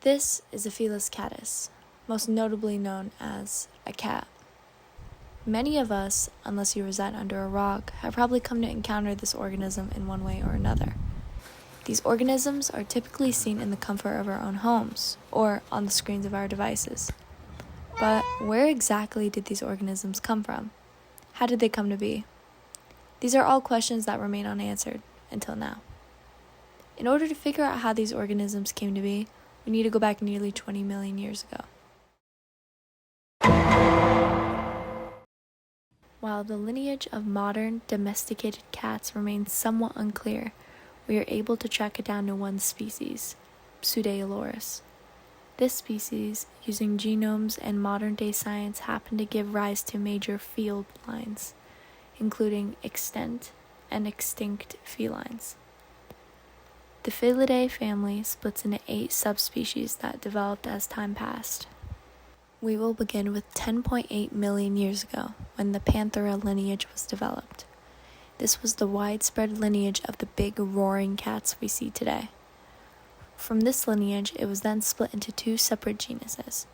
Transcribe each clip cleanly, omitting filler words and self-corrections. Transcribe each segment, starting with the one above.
This is a Felis catus, most notably known as a cat. Many of us, unless you reside under a rock, have probably come to encounter this organism in one way or another. These organisms are typically seen in the comfort of our own homes or on the screens of our devices. But where exactly did these organisms come from? How did they come to be? These are all questions that remain unanswered until now. In order to figure out how these organisms came to be, we need to go back nearly 20 million years ago. While the lineage of modern domesticated cats remains somewhat unclear, we are able to track it down to one species, Pseudailoris. This species, using genomes and modern-day science, happened to give rise to major field lines, including extant and extinct felines. The Felidae family splits into 8 subspecies that developed as time passed. We will begin with 10.8 million years ago, when the Panthera lineage was developed. This was the widespread lineage of the big roaring cats we see today. From this lineage, it was then split into 2 separate genuses,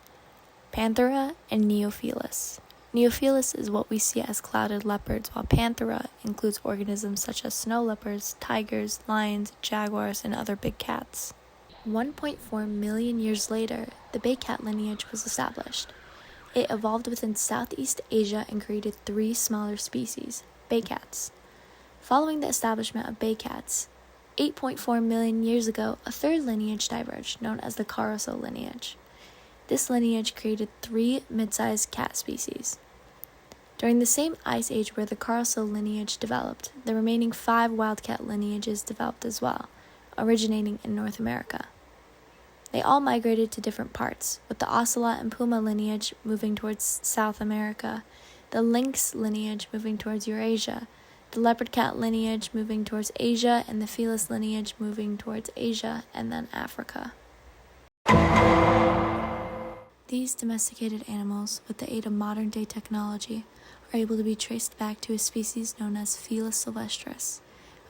Panthera and Neophelus. Neophelus is what we see as clouded leopards, while Panthera includes organisms such as snow leopards, tigers, lions, jaguars, and other big cats. 1.4 million years later, the bay cat lineage was established. It evolved within Southeast Asia and created 3 smaller species, bay cats. Following the establishment of bay cats, 8.4 million years ago, a third lineage diverged, known as the Carousel lineage. This lineage created 3 mid-sized cat species. During the same ice age where the Carousel lineage developed, the remaining 5 wildcat lineages developed as well, originating in North America. They all migrated to different parts, with the ocelot and puma lineage moving towards South America, the lynx lineage moving towards Eurasia, the leopard cat lineage moving towards Asia, and the Felis lineage moving towards Asia and then Africa. These domesticated animals, with the aid of modern-day technology, are able to be traced back to a species known as Felis sylvestris,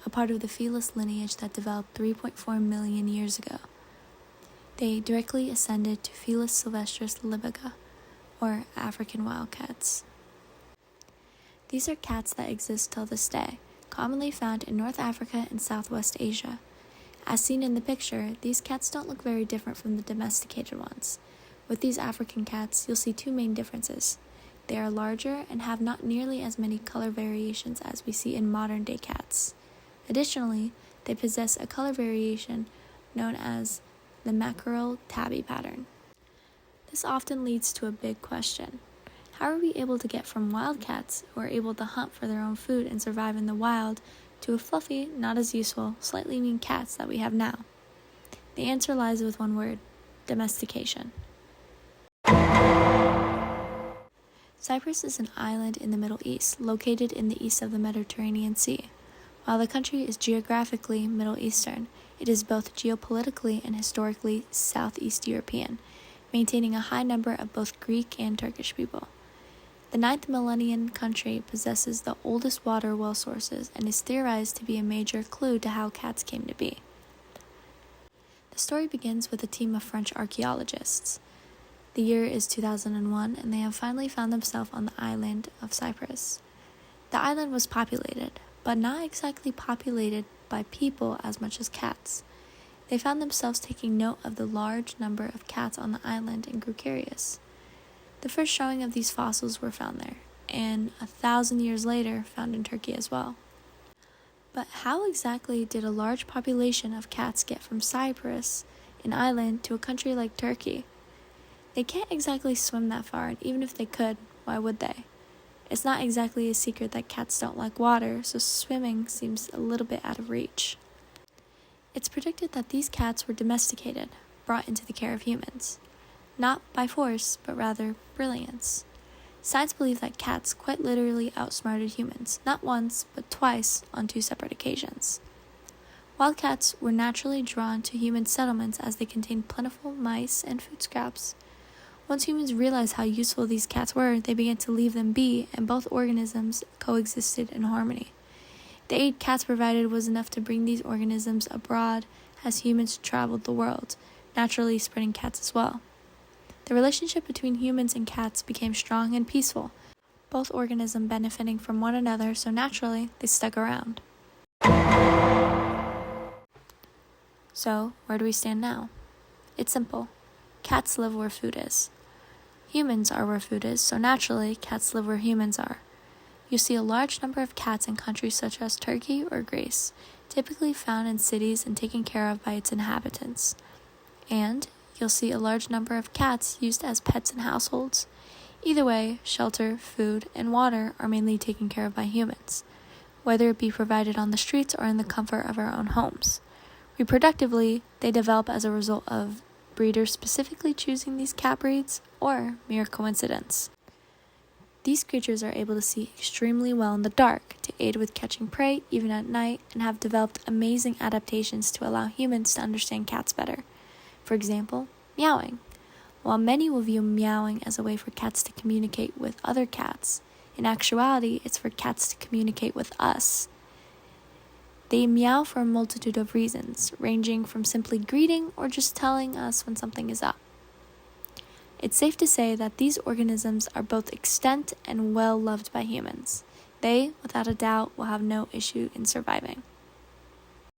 a part of the Felis lineage that developed 3.4 million years ago. They directly ascended to Felis sylvestris libica, or African wildcats. These are cats that exist till this day, commonly found in North Africa and Southwest Asia. As seen in the picture, these cats don't look very different from the domesticated ones. With these African cats, you'll see 2 main differences. They are larger and have not nearly as many color variations as we see in modern-day cats. Additionally, they possess a color variation known as the mackerel tabby pattern. This often leads to a big question. How are we able to get from wildcats, who are able to hunt for their own food and survive in the wild, to a fluffy, not as useful, slightly mean cats that we have now? The answer lies with one word: domestication. Cyprus is an island in the Middle East, located in the east of the Mediterranean Sea. While the country is geographically Middle Eastern, it is both geopolitically and historically Southeast European, maintaining a high number of both Greek and Turkish people. The 9th millennium country possesses the oldest water well sources and is theorized to be a major clue to how cats came to be. The story begins with a team of French archaeologists. The year is 2001, and they have finally found themselves on the island of Cyprus. The island was populated, but not exactly populated by people as much as cats. They found themselves taking note of the large number of cats on the island and grew curious. The first showing of these fossils were found there, and 1,000 years later found in Turkey as well. But how exactly did a large population of cats get from Cyprus, an island, to a country like Turkey? They can't exactly swim that far, and even if they could, why would they? It's not exactly a secret that cats don't like water, so swimming seems a little bit out of reach. It's predicted that these cats were domesticated, brought into the care of humans. Not by force, but rather brilliance. Science believe that cats quite literally outsmarted humans, not once, but twice on 2 separate occasions. Wildcats were naturally drawn to human settlements as they contained plentiful mice and food scraps. Once humans realized how useful these cats were, they began to leave them be, and both organisms coexisted in harmony. The aid cats provided was enough to bring these organisms abroad as humans traveled the world, naturally spreading cats as well. The relationship between humans and cats became strong and peaceful, both organisms benefiting from one another, so naturally they stuck around. So, where do we stand now? It's simple. Cats live where food is. Humans are where food is, so naturally cats live where humans are. You see a large number of cats in countries such as Turkey or Greece, typically found in cities and taken care of by its inhabitants. And you'll see a large number of cats used as pets in households. Either way, shelter, food, and water are mainly taken care of by humans, whether it be provided on the streets or in the comfort of our own homes. Reproductively, they develop as a result of breeders specifically choosing these cat breeds or mere coincidence. These creatures are able to see extremely well in the dark to aid with catching prey even at night and have developed amazing adaptations to allow humans to understand cats better. For example, meowing. While many will view meowing as a way for cats to communicate with other cats, in actuality, it's for cats to communicate with us. They meow for a multitude of reasons, ranging from simply greeting or just telling us when something is up. It's safe to say that these organisms are both extant and well loved by humans. They, without a doubt, will have no issue in surviving.